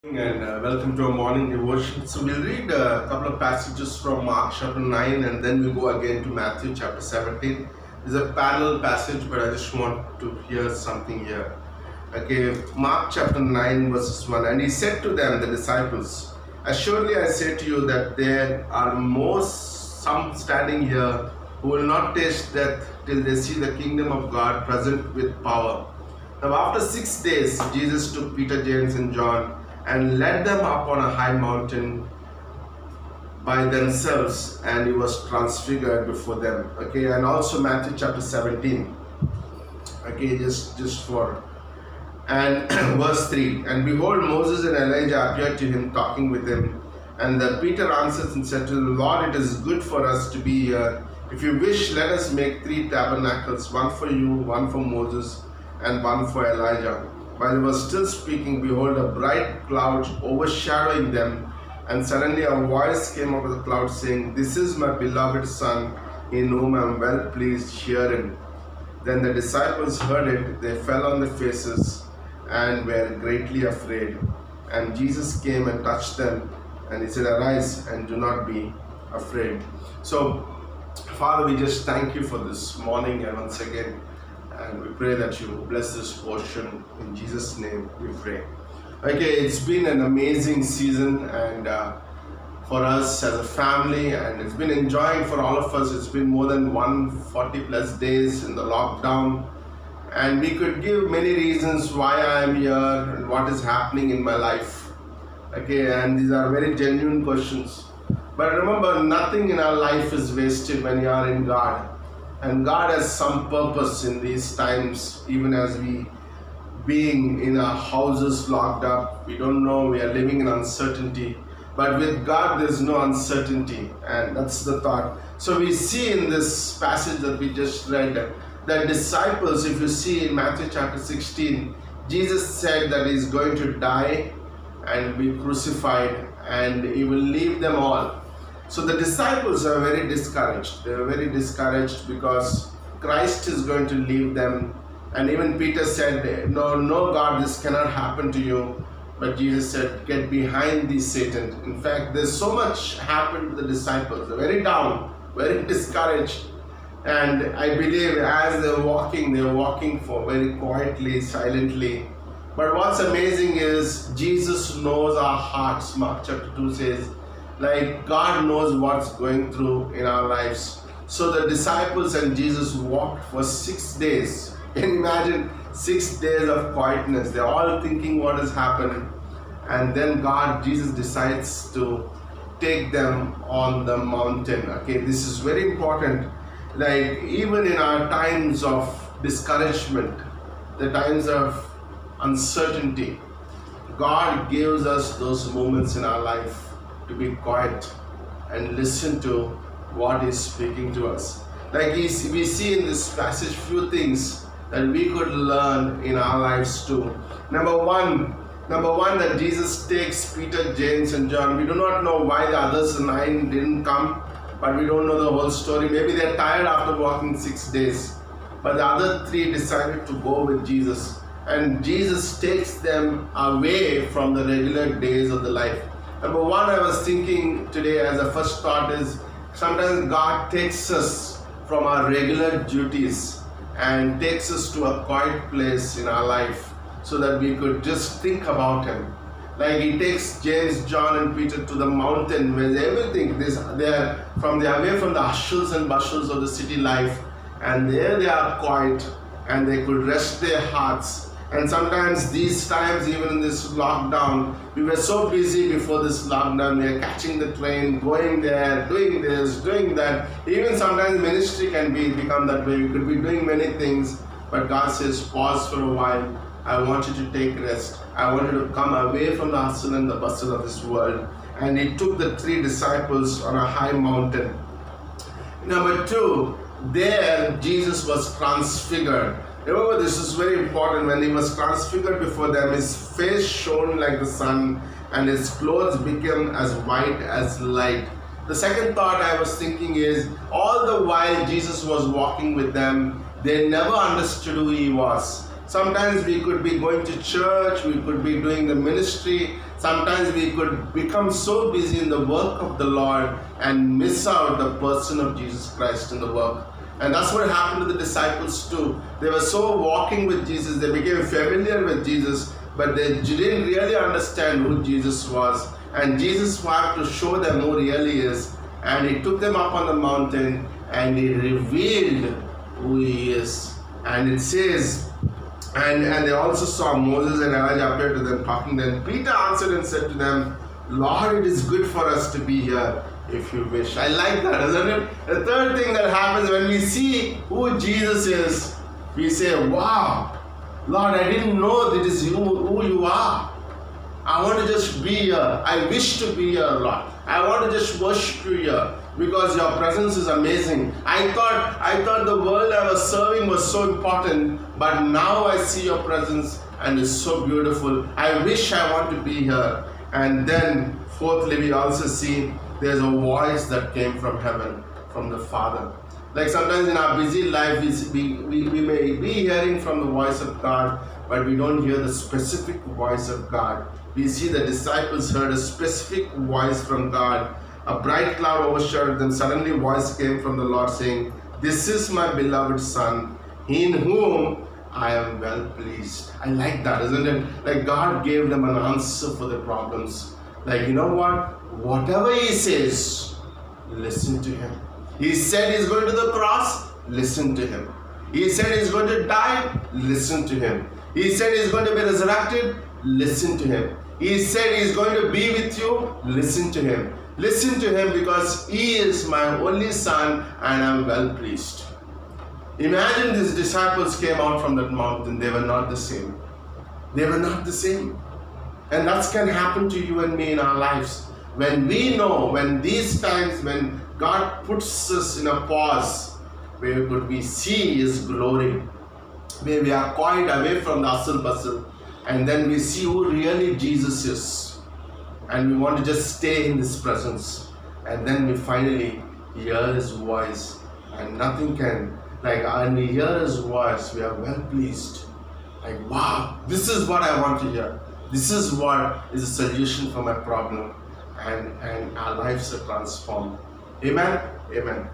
And welcome to our morning devotion. So we'll read a couple of passages from Mark chapter 9 and then we'll go again to Matthew chapter 17. It's a parallel passage, but I just want to hear something here. Okay, Mark chapter 9 verses 1. And he said to them, the disciples, assuredly I say to you that there are some standing here who will not taste death till they see the kingdom of God present with power. Now after 6 days, Jesus took Peter, James and John and led them up on a high mountain by themselves, and he was transfigured before them. Okay, and also Matthew chapter 17. Okay, just for and verse 3. And behold, Moses and Elijah appeared to him, talking with him. And Peter answered and said to the Lord, it is good for us to be here. If you wish, let us make 3 tabernacles, one for you, one for Moses, and one for Elijah. While he was still speaking, behold, a bright cloud overshadowing them, and suddenly a voice came out of the cloud saying, this is my beloved Son, in whom I am well pleased, hear him. Then the disciples heard it, they fell on their faces and were greatly afraid. And Jesus came and touched them, and he said, arise and do not be afraid. So, Father, we just thank you for this morning and once again. And we pray that you bless this portion. In Jesus' name we pray. Okay, it's been an amazing season and for us as a family, and it's been enjoying for all of us. It's been more than 140 plus days in the lockdown, and we could give many reasons why I am here and what is happening in my life. Okay, and these are very genuine questions. But remember, nothing in our life is wasted when you are in God. And God has some purpose in these times, even as we being in our houses locked up. We don't know, we are living in uncertainty. But with God, there's no uncertainty. And that's the thought. So we see in this passage that we just read that disciples, if you see in Matthew chapter 16, Jesus said that he's going to die and be crucified and he will leave them all. So the disciples are very discouraged. They are very discouraged because Christ is going to leave them. And even Peter said, no God, this cannot happen to you. But Jesus said, get behind thee, Satan. In fact, there's so much happened to the disciples. They're very down, very discouraged. And I believe as they're walking for very quietly, silently. But what's amazing is Jesus knows our hearts. Mark chapter 2 says, like God knows what's going through in our lives. So the disciples and Jesus walked for 6 days. Can you imagine 6 days of quietness? They're all thinking what has happened. And then Jesus decides to take them on the mountain. Okay, this is very important. Like even in our times of discouragement, the times of uncertainty, God gives us those moments in our life to be quiet and listen to what is speaking to us. Like we see in this passage few things that we could learn in our lives too. Number one, that Jesus takes Peter, James and John. We do not know why the others 9 didn't come, but we don't know the whole story. Maybe they're tired after walking 6 days. But the other 3 decided to go with Jesus. And Jesus takes them away from the regular days of the life. Number one, I was thinking today as a first thought is sometimes God takes us from our regular duties and takes us to a quiet place in our life so that we could just think about Him. Like He takes James, John and Peter to the mountain where everything, they're away from the hustles and bustles of the city life, and there they are quiet and they could rest their hearts. And sometimes these times, even in this lockdown, we were so busy before this lockdown. We are catching the train, going there, doing this, doing that. Even sometimes ministry can become that way. We could be doing many things, but God says, pause for a while. I want you to take rest. I want you to come away from the hustle and the bustle of this world. And He took the 3 disciples on a high mountain. Number 2, there Jesus was transfigured. Remember, this is very important. When He was transfigured before them, His face shone like the sun and His clothes became as white as light. The second thought I was thinking is, all the while Jesus was walking with them, they never understood who He was. Sometimes we could be going to church, we could be doing the ministry. Sometimes we could become so busy in the work of the Lord and miss out the person of Jesus Christ in the work. And that's what happened to the disciples too. They were so walking with Jesus, they became familiar with Jesus, but they didn't really understand who Jesus was. And Jesus wanted to show them who he really is. And he took them up on the mountain and he revealed who he is. And it says, and they also saw Moses and Elijah appear to them talking. Then Peter answered and said to them, Lord, it is good for us to be here if you wish. I like that, isn't it? The third thing that happens when we see who Jesus is, we say, wow, Lord, I didn't know that is who you are. I want to just be here. I wish to be here, Lord. I want to just worship you here because your presence is amazing. I thought the world I was serving was so important, but now I see your presence and it's so beautiful. I wish I want to be here. And then fourthly, we also see there's a voice that came from heaven, from the Father. Like sometimes in our busy life, we may be hearing from the voice of God, but we don't hear the specific voice of God. We see the disciples heard a specific voice from God. A bright cloud overshadowed them. Suddenly a voice came from the Lord saying, this is my beloved Son, in whom I am well pleased. I like that, isn't it? Like God gave them an answer for their problems. Like, you know what? Whatever he says, listen to him. He said he's going to the cross, listen to him. He said he's going to die, listen to him. He said he's going to be resurrected, listen to him. He said he's going to be with you, listen to him. Listen to him because he is my only Son and I'm well pleased. Imagine these disciples came out from that mountain, they were not the same. They were not the same. And that can happen to you and me in our lives. When we know, when these times, when God puts us in a pause, where could we see his glory, where we are quiet away from the hustle bustle, and then we see who really Jesus is. And we want to just stay in his presence. And then we finally hear his voice. And nothing can, and we hear his voice, we are well pleased. Like, wow, this is what I want to hear. This is what is a solution for my problem. And our lives are transformed. Amen? Amen.